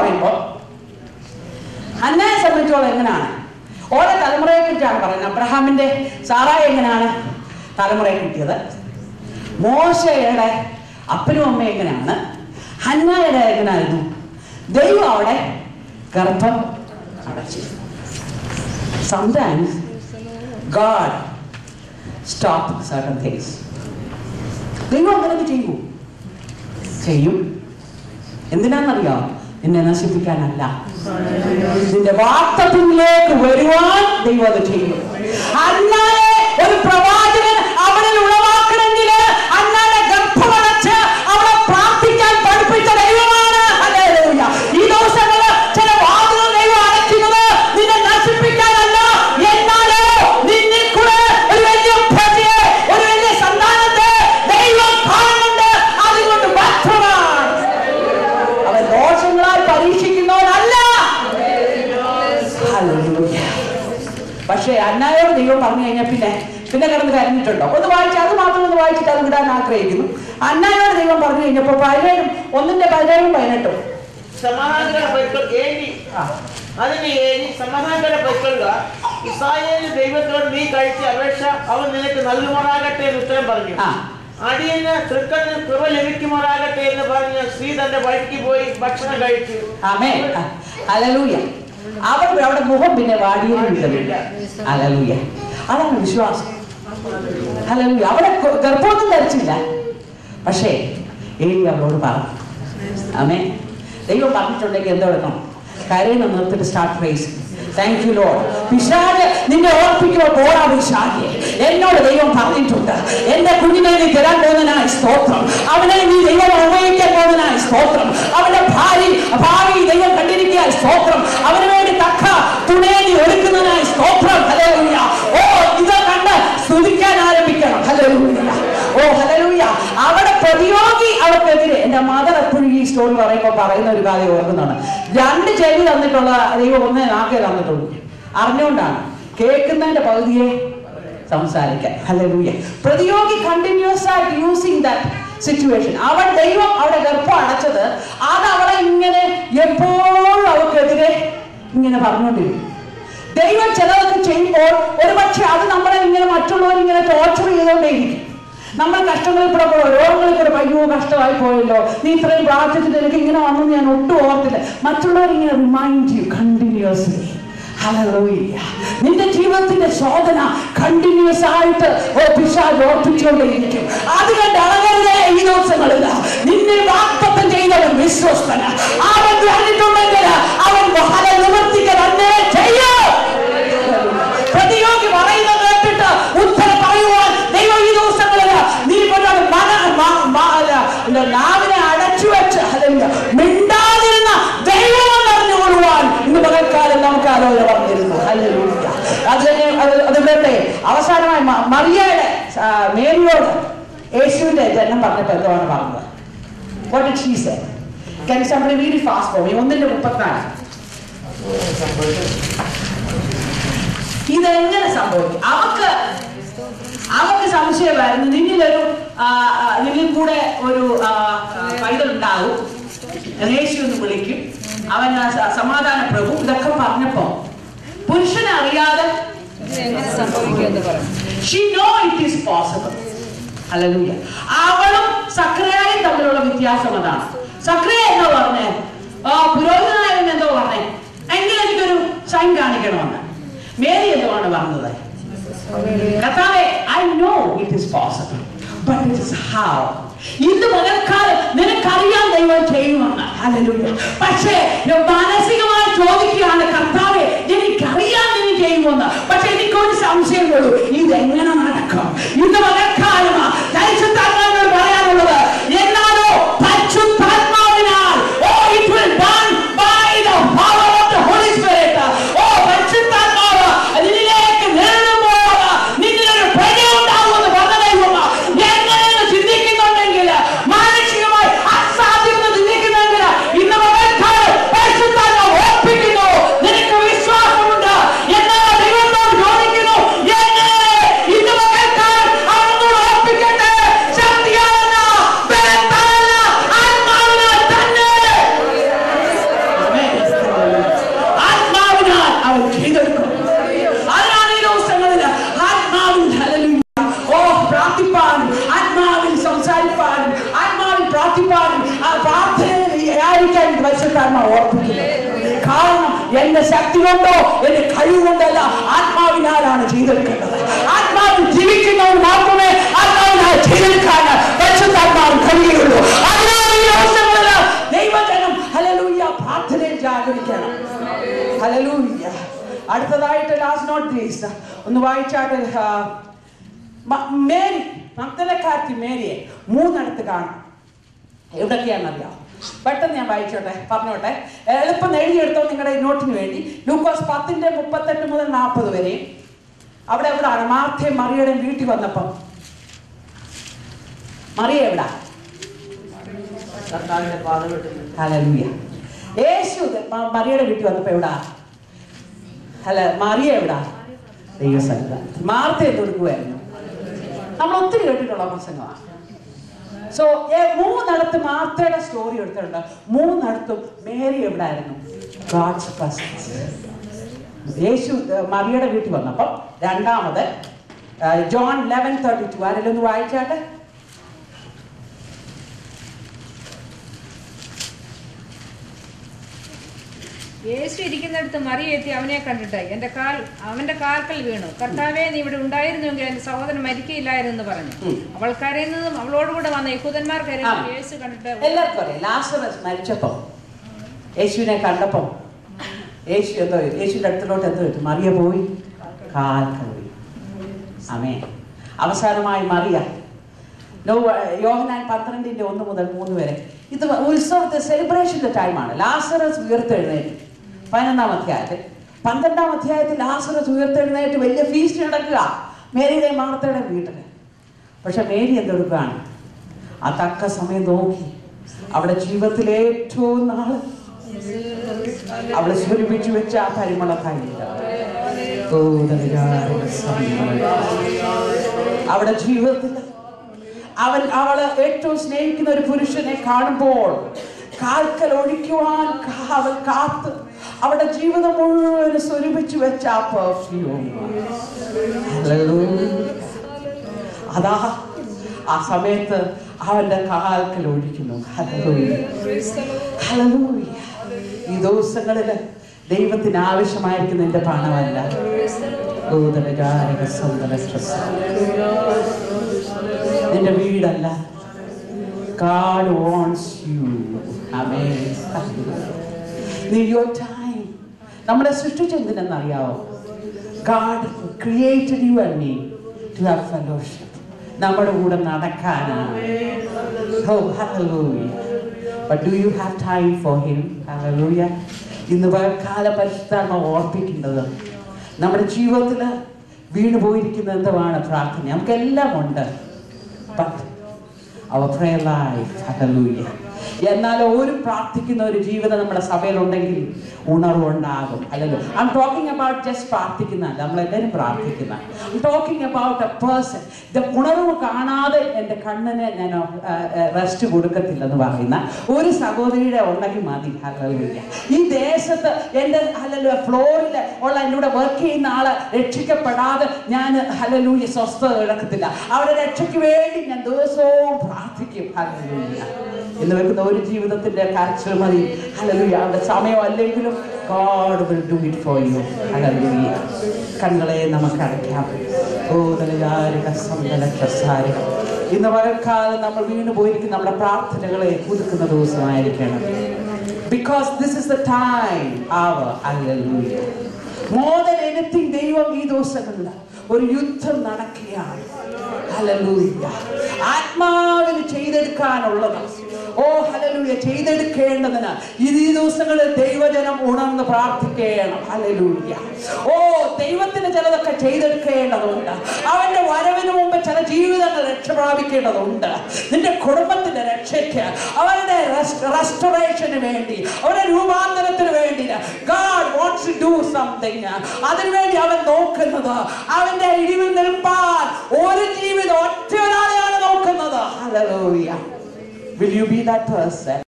പറയുമ്പോൾ ഹന്നയെ സംബന്ധിച്ചോളം എങ്ങനെയാണ് ഓരോ തലമുറയെ കുറിച്ചാണ് പറയുന്നത്. അബ്രഹാമിന്റെ സാറായി എങ്ങനെയാണ് തലമുറയെ കിട്ടിയത്, മോശയുടെ അപ്പനും അമ്മയും എങ്ങനെയാണ്, ഹന്നയുടെ എങ്ങനെയായിരുന്നു ദൈവം അവിടെ ഗർഭം അടച്ചു. Sometimes God stop certain things. ദൈവം അങ്ങനെയൊക്കെ ചെയ്യും. എന്തിനാണെന്നറിയോ? നിന്നെ നശിപ്പിക്കാനല്ല, നിന്റെ വാർത്തത്തിലേക്ക് വരുവാൻ ദൈവം അത് ചെയ്യും. അന്നാലെ ഒരു പ്രവാചകൻ അവളിൽ ഉളവാക്കണമെങ്കിൽ അന്നാലെ ഗർഭമടച്ച് അവളെ പ്രാർത്ഥിക്കാൻ പഠിപ്പിച്ച ദൈവമാണ്. ഹല്ലേലൂയ. ഈ ദിവസങ്ങളിൽ ചില വാതിലുകൾ ദൈവം അടയ്ക്കുന്നത് നിന്നെ നശിപ്പിക്കാനല്ല, എന്നാലോ നിന്നിൽ കൂടെ ഒരു വലിയ പ്രജയെ, ഒരു വലിയ സന്താനത്തെ ദൈവം കാണുന്നുണ്ട്. അതുകൊണ്ട് മാത്രമാണ് അവൻ ദോഷങ്ങളാൽ പരീക്ഷിക്കുന്നവനല്ല. പക്ഷേ അന്നായോട് ദൈവം പറഞ്ഞു കഴിഞ്ഞാൽ പിന്നെ കിടന്ന് കരഞ്ഞിട്ടുണ്ടോ? ഒന്ന് വായിച്ച് അത് മാത്രം ഒന്ന് വായിച്ചിട്ട് അത് വിടാൻ ആഗ്രഹിക്കുന്നു. അന്നായോട് ദൈവം പറഞ്ഞു കഴിഞ്ഞപ്പോ 17:18 സമാധാനകര പൈക്കൾ സമാധാനകര പൈക്കളുക, ഇസ്രായേൽ ദൈവത്തോട് നീ കഴിച്ച അപേക്ഷ അവൻ നിനക്ക് നൽകുമാറാകട്ടെ എന്ന് ഉത്തരം പറഞ്ഞു. അടിയന് തൃക്കണ്ണിൽ കൃപ ലഭിക്കുമാറാകട്ടെ എന്ന് പറഞ്ഞ് സ്ത്രീ തന്റെ വഴിക്ക് പോയി ഭക്ഷണം കഴിച്ചു. ആമേൻ. ഹല്ലേലൂയ. അവർക്ക് അവിടെ മുഖം പിന്നെ വാടിയില്ല. ഹല്ലേലൂയ. അതാണ് വിശ്വാസം. ഹല്ലേലൂയ. അവിടെ ഗർഭമൊന്നും ധരിച്ചില്ല. പക്ഷേ ഏലി അവളോട് പറഞ്ഞു. ആമേൻ. ദൈവം പറഞ്ഞിട്ടുണ്ടെങ്കിൽ എന്തെടുക്കണം? കരയുന്ന നിർത്തിട്ട് start praise. Thank you lord. പിശാച് നിന്നെ ഓർപ്പിക്കുമ്പോൾ പോരാ പിശാചേ, എന്നോട് ദൈവം പറഞ്ഞിട്ടുണ്ട്, എന്റെ കുഞ്ഞിനെ നീ തരാൻ പോകുന്നതിനായി സ്തോത്രം, അവനെ നീ ദൈവം ഉപയോഗിക്കാൻ പോകുന്നതിനായി സ്തോത്രം, അവന്റെ ഭാവി ദൈവം കണ്ടിരിക്കാൻ സ്തോത്രം, അവന് വേണ്ടി തക്ക തുണയെ നീ ഒരുക്കുന്നതിനായി സ്തോത്രം. ഹല്ലേലൂയ. ഓ, ഇത് കണ്ട് സ്തുതിക്കാൻ ആരംഭിക്കണം. ഹല്ലേലൂയ. ഓ ഹല്ലേലൂയ. അവിടെ പ്രതിയോഗി അവർക്കെതിരെ, എന്റെ മദർ എപ്പോഴും ഈ സ്റ്റോറി പറയുമ്പോൾ പറയുന്ന ഒരു കാര്യം ഓർക്കുന്നതാണ്. 2 ചെവി തന്നിട്ടുള്ള ദൈവം 1 നാക്കേ തന്നിട്ടുള്ളൂ. അറിഞ്ഞുകൊണ്ടാണ് കേൾക്കുന്നതിന്റെ പകുതിയെ സംസാരിക്കാൻ. ഹല്ലേലൂയ. പ്രതിയോഗി കണ്ടിന്യൂസ് ആയിട്ട് യൂസിങ് ദാറ്റ് സിറ്റുവേഷൻ. അവൾ ദൈവം അവിടെ ഗർഭം അടച്ചത് അത് അവളെ ഇങ്ങനെ എപ്പോഴും അവർക്കെതിരെ ഇങ്ങനെ പറഞ്ഞുകൊണ്ടിരിക്കും. ദൈവം ചിലതൊക്കെ ചെയ്യുമ്പോൾ ഒരുപക്ഷെ അത് നമ്മളെ ഇങ്ങനെ മറ്റുള്ളവർ ഇങ്ങനെ ടോർച്ചർ ചെയ്തുകൊണ്ടേയിരിക്കും. നമ്മൾ കഷ്ടങ്ങളിൽ കൂടെ രോഗങ്ങളിൽ കൂടെ അയ്യോ കഷ്ടമായി പോയല്ലോ, നീ ഇത്രയും പ്രാർത്ഥിച്ചിട്ട് എനിക്ക് ഇങ്ങനെ വന്നു ഞാൻ ഒട്ടും ഓർത്തില്ല. മറ്റുള്ളവർ ഇങ്ങനെ റിമൈൻഡ് യു കണ്ടിന്യൂസ്ലി. ഹല്ലേലൂയ. നിന്റെ ജീവിതത്തിന്റെ ശോധന കണ്ടിന്യൂസ് ആയിട്ട് പിശാച് ഓർപ്പിച്ചുകൊണ്ടേയിരിക്കും. അത് കണ്ട് അളകരുതേ ഈ ദിവസങ്ങളിൽ. നിന്നെ വാഗ്ദത്തം ചെയ്തവൻ വിശ്വസ്തന. അവൻ പറഞ്ഞിട്ടുണ്ടെങ്കിൽ അവൻ നിവർത്തിക്കുക തന്നെ ചെയ്യും. പ്രതിയോഗി പറയുന്നത് കേട്ടിട്ട് ഉത്തരം പറയുവാൻ ദൈവം ഈ ദിവസങ്ങളിൽ നീ നാവിനെ അടച്ചു വെച്ച് മിണ്ടാതിരുന്ന ദൈവം അറിഞ്ഞുകൊള്ളുവാൻ ഇന്ന് പകൽക്കാലം നമുക്ക് ആലോചന പറഞ്ഞിരുന്നു. ഹല്ലേലൂയ. അതുകൊണ്ട് അവസാനമായി മറിയയുടെ മേരിയോട് യേശുവിന്റെ ജന്മം പറഞ്ഞപ്പോൾ എന്താണ് പറഞ്ഞത്? What did she say? Can somebody read it fast for me? 1:34. ഇതെങ്ങനെ സംഭവിക്കും? അവർക്ക് സംശയമായിരുന്നു. നിന്നിൽ കൂടെ ഒരു പൈതൽ ഉണ്ടാകും, യേശു എന്ന് വിളിക്കും, അവൻ സമാധാന പ്രഭു. ഇതൊക്കെ പറഞ്ഞപ്പോ പുരുഷനെ അറിയാതെ she know it is possible. Hallelujah. അവളും സക്രിയയും തമ്മിലുള്ള വ്യത്യാസം അതാണ്. സക്രിയ എന്താ പറഞ്ഞേ? പുരോഹിതനായവൻ എന്തോ പറഞ്ഞേ, എങ്കിൽ എനിക്കൊരു സൈൻ കാണിക്കണമെന്ന്. മേരി എന്തുവാണ് പറഞ്ഞത്? കർത്താവേ, I know it is possible, but it is how. ഇന്ന് പകൽക്കാലം നിനക്കറിയാൻ ദൈവം ചെയ്യുമെന്ന്. ഹല്ലേലൂയ. പക്ഷേ മാനസികമായി ചോദിക്കുകയാണ്, കർത്താവേ എനിക്കറിയാൻ നീ ചെയ്യുമെന്ന്. പക്ഷെ എനിക്കൊരു സംശയമുള്ളൂ, ഇതെങ്ങനെ നടക്കും? ഇന്ന് പകൽക്കാലം പരിശുദ്ധാത്മാവിനോട് പറയാനുള്ളത് എന്നാലോ പരിശുദ്ധാത്മാവിനാൽ it will done by the power of the Holy Spirit. പരിശുദ്ധാത്മാവ് നിന്നിലേക്ക് നേടുമ്പോൾ നിന്നിലൊരു പ്രജ ഉണ്ടാവുമെന്ന് പറഞ്ഞ ദൈവം എങ്ങനെയെന്ന് ചിന്തിക്കുന്നുണ്ടെങ്കിൽ, മാനസികമായി അസാധ്യമെന്ന് ചിന്തിക്കുന്നെങ്കിൽ ഇന്ന് പകൽക്കാലം പരിശുദ്ധാത്മാവ് സംസാരിക്കാൻ പരിശുദ്ധാത്മാവ് ഓർപ്പിക്കുന്നു. കാരണം എന്റെ ശക്തി കൊണ്ടോ എന്റെ കഴിവ് കൊണ്ടല്ല, ആത്മാവിനാലാണ് ചെയ്തെടുക്കേണ്ടത്. ആത്മാവിൽ ജീവിക്കുന്നവർ മാത്രമേ ആത്മാവിനാൽ ചെയ്തെടുക്കാൻ പരിശുദ്ധാത്മാവ് കഴിയുള്ളൂ. അതിനാൽ ഈ ദിവസങ്ങളിൽ ദൈവജനം ഹല്ലേലൂയ പ്രാർത്ഥനയിൽ ജാഗരിക്കണം. ഹല്ലേലൂയ. അടുത്തതായിട്ട് ലാസ്റ്റ് നോട്ട് ലീസ്റ്റ് ഒന്ന് വായിച്ചാട്ട്, മേരി മഗ്ദലക്കാരത്തി മേരിയെ 3 കാണാം. എവിടൊക്കെയാണെന്നറിയാം? പെട്ടെന്ന് ഞാൻ വായിച്ചോട്ടെ, പറഞ്ഞോട്ടെ, എളുപ്പം എഴുതിയെടുത്തോ നിങ്ങളുടെ നോട്ടിന് വേണ്ടി. ലൂക്കോസ് 10:38 മുതൽ 40 വരെ. അവിടെ എവിടാണ്? മാർത്തയും മറിയയുടെയും വീട്ടിൽ വന്നപ്പം മറിയ എവിടാ? ഹല്ലേലൂയ. യേശു മറിയയുടെ വീട്ടിൽ വന്നപ്പോ എവിടാ? മറിയ എവിടാ? ദൈവസന്നിധി. മാർത്ത എന്തൊടുക്കുമായിരുന്നു? നമ്മൾ ഒത്തിരി കേട്ടിട്ടുള്ള പ്രസംഗമാണ്. സോ 3 മാർത്തയുടെ സ്റ്റോറി എടുത്തിട്ടുണ്ട്. 3 മേരി എവിടായിരുന്നു? God's presence. യേശു മറിയയുടെ വീട്ടിൽ വന്നപ്പോ രണ്ടാമത് ജോൺ 11:32 ആരെങ്കിലും ഒന്ന് വായിച്ചാട്ടെ. യേശു ഇരിക്കുന്നിടത്ത് മറിയ എത്തി അവനെ കണ്ടിട്ട് അവന്റെ കാൽക്കൽ വീണു. കർത്താവേ, നീ ഇവിടെ ഉണ്ടായിരുന്നുവെങ്കിൽ എന്റെ സഹോദരൻ മരിക്കയില്ലായിരുന്നു പറഞ്ഞു. അവൾ കരയുന്നതും അവളോടുകൂടെ വന്ന യഹൂദന്മാർ കരയുന്നതും യേശു കണ്ടിട്ട്. എല്ലാവർക്കും അറിയാം, ലാസറസ് മരിച്ചപ്പോ യേശുവിനെ കണ്ടപ്പോ യേശുവിന്റെ അടുത്തിലോട്ട് എന്ത് പറ്റും? മറിയ പോയി കാൽക്കൽ വീണു. ആമേൻ. അവസാനമായി മറിയ യോഹന്നാൻ 12:1 മുതൽ 3 വരെ. ഇത് ഉത്സവത്തെ സെലിബ്രേഷന്റെ ടൈമാണ്. ലാസറസ് ഉയർത്തെഴുന്നേറ്റ് 11-ാം അധ്യായത്തിൽ. 12-ാം അധ്യായത്തിൽ ലാസറസ് ഉയർത്തെഴുന്നേറ്റ് വലിയ ഫീസ്റ്റ് നടക്കുക മേരിയുടെയും മാർത്തയുടെയും വീട്ടില്. പക്ഷെ മേരി എന്തെടുക്കുകയാണ്? ആ തക്ക സമയം നോക്കി അവിടെ ജീവിതത്തിലെ ഏറ്റവും നാള് അവളെ സ്വരൂപിച്ചു വെച്ച ആ പരിമളക്കായില്ല. അവിടെ ജീവിതത്തിൽ അവള് ഏറ്റവും സ്നേഹിക്കുന്ന ഒരു പുരുഷനെ കാണുമ്പോൾ കാൽക്കൽ ഒഴിക്കുവാൻ അവൾ കാത്ത് അവളുടെ ജീവിതം മുഴുവൻ സ്വരൂപിച്ചു വെച്ച ആ പെർഫ്യൂം. അതാ ആ സമയത്ത് അവന്റെ കാൽക്കൽ ഒഴിക്കുന്നു. ഈ ദിവസങ്ങളില് ദൈവത്തിന് ആവശ്യമായിരിക്കുന്ന എന്റെ പണമല്ല, നിന്റെ വീടല്ല. God wants you. Amen. Your time. നമ്മളെ സൃഷ്ടിച്ചെന്തിനെന്നറിയാവോ? God created you and me to have fellowship. നമ്മുടെ കൂടെ നടക്കാനാണ്. Oh, hallelujah. But do you have time for him? Hallelujah. ഇന്ന് കാല പരിശുദ്ധാത്മാവ് ഓർപ്പിക്കുന്നത് നമ്മുടെ ജീവിതത്തിൽ വീണ് പോയിരിക്കുന്ന എന്താണ്? പ്രാർത്ഥന. നമുക്കെല്ലാം ഉണ്ട്. But our prayer life, hallelujah. എന്നാൽ ഒരു പ്രാർത്ഥിക്കുന്ന ഒരു ജീവിതം നമ്മുടെ സഭയിലുണ്ടെങ്കിൽ ഉണർവുണ്ടാകും. അല്ലല്ലോ, I am talking about just പ്രാർത്ഥിക്കുന്ന, നമ്മളെല്ലാവരും പ്രാർത്ഥിക്കുന്ന. I am talking about A person. ഉണർവ് കാണാതെ എൻ്റെ കണ്ണിന് ഞാൻ റെസ്റ്റ് കൊടുക്കത്തില്ലെന്ന് പറയുന്ന ഒരു സഹോദരിയുടെ ഉണ്ടെങ്കിൽ മതി. ഹല്ലേലൂയ. ഈ ദേശത്ത് എൻ്റെ ഹല്ലേലൂയ ഫ്ലോറിൽ ഉള്ള എന്നോട് വർക്ക് ചെയ്യുന്ന ആള് രക്ഷിക്കപ്പെടാതെ ഞാൻ ഹല്ലേലൂയ സ്വസ്ഥത ഇഴക്കത്തില്ല. അവരുടെ രക്ഷയ്ക്ക് വേണ്ടി ഞാൻ ദിവസവും പ്രാർത്ഥിക്കും. ഹല്ലേലൂയ. എന്ന് വെക്കുന്ന ഒരു ജീവിതത്തിന്റെ കരച്ചിൽ മതി. ഹല്ലേലൂയ. അവരുടെ സമയം അല്ലെങ്കിലും God will do it for you. Hallelujah. കണ്ണുകളെ നമുക്ക് അടയ്ക്കാം. ഇന്ന് പകൽക്കാലം നമ്മൾ വീണു പോയിരിക്കുന്ന നമ്മുടെ പ്രാർത്ഥനകളെ പുതുക്കുന്ന ദിവസമായിരിക്കണം. Because this is the time, hour. Hallelujah. More than anything, ദൈവം ഈ ദിവസങ്ങളിൽ ഒരു യുദ്ധം നടക്കുകയാണ്. ഹല്ലേലൂയ. ആത്മാവിന് ചെയ്തെടുക്കാനുള്ളത്, ഓ ഹല്ലേലൂയ, ചെയ്തെടുക്കേണ്ടതിന് ഈ ദിവസങ്ങളിൽ ദൈവജനം ഉണർന്ന് പ്രാർത്ഥിക്കണം. ഹല്ലേലൂയ. ഓ, ദൈവത്തിന് ചിലതൊക്കെ ചെയ്തെടുക്കേണ്ടതുണ്ട്. അവന്റെ വരവിന് മുമ്പ് ചില ജീവിതങ്ങൾ രക്ഷ പ്രാപിക്കേണ്ടതുണ്ട്. നിന്റെ കുടുംബത്തിന്റെ രക്ഷയ്ക്ക്, അവരുടെ റെസ്റ്റോറേഷന് വേണ്ടി, അവരുടെ രൂപാന്തരത്തിന് വേണ്ടി God wants to do something. അതിനുവേണ്ടി അവൻ നോക്കുന്നത്, അവന്റെ ഇടിവിൽ നിൽപ്പാൻ ഒരു ജീവിതം ഒറ്റ ഒരാളെയാണ് നോക്കുന്നത്. Hallelujah. Will you be that person?